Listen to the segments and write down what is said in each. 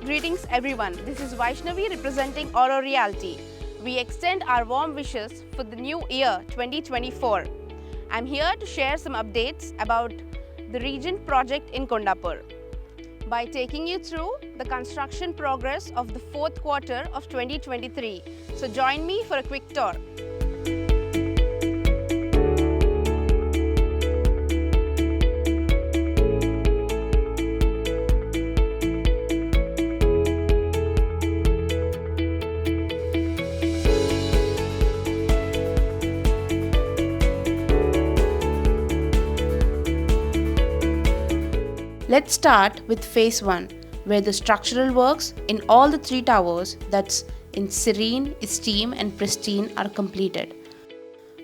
Greetings everyone, this is Vaishnavi representing Auro Realty. We extend our warm wishes for the new year 2024. I'm here to share some updates about the Regent project in Kondapur by taking you through the construction progress of the fourth quarter of 2023. So join me for a quick tour. Let's start with phase 1, where the structural works in all the 3 towers, that's in serene, esteem and pristine, are completed.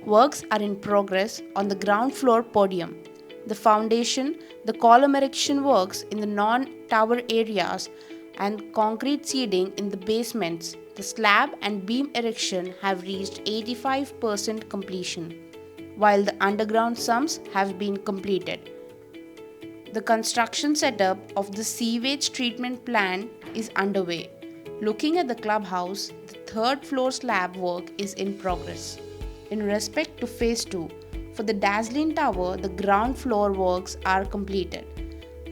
Works are in progress on the ground floor podium. The foundation, the column erection works in the non-tower areas and concrete seeding in the basements. The slab and beam erection have reached 85% completion, while the underground sumps have been completed. The construction setup of the sewage treatment plant is underway. Looking at the clubhouse, the 3rd floor slab work is in progress. In respect to phase 2, for the dazzling tower, the ground floor works are completed,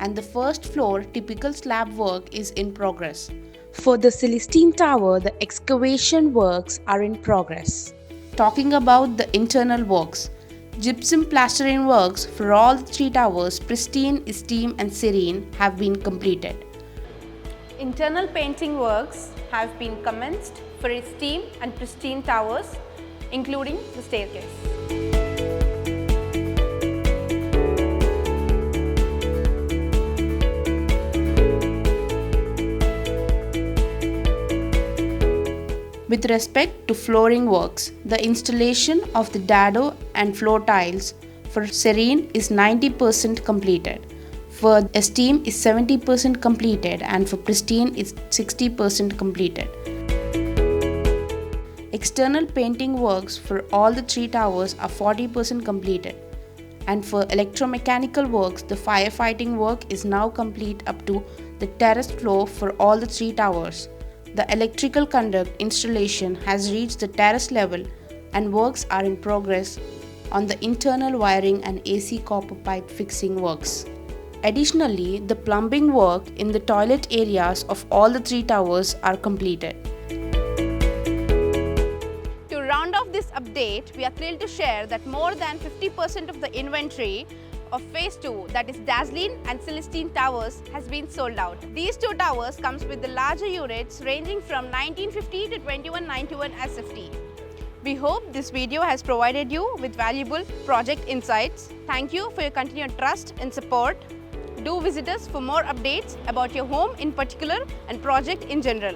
and the 1st floor typical slab work is in progress. For the Celestine tower, the excavation works are in progress. Talking about the internal works, gypsum plastering works for all the 3 towers, pristine, esteem and serene, have been completed. Internal painting works have been commenced for esteem and pristine towers, including the staircase. With respect to flooring works, the installation of the dado and floor tiles for serene is 90% completed. For esteem is 70% completed and for pristine is 60% completed. External painting works for all the 3 towers are 40% completed. And for electromechanical works, the firefighting work is now complete up to the terrace floor for all the 3 towers. The electrical conduct installation has reached the terrace level and works are in progress on the internal wiring and AC copper pipe fixing works. Additionally, the plumbing work in the toilet areas of all the 3 towers are completed. To round off this update, we are thrilled to share that more than 50% of the inventory of phase 2, that is Dazzling and Celestine towers, has been sold out. These 2 towers comes with the larger units ranging from 1950 to 2191 SFT. We hope this video has provided you with valuable project insights. Thank you for your continued trust and support. Do visit us for more updates about your home in particular and project in general.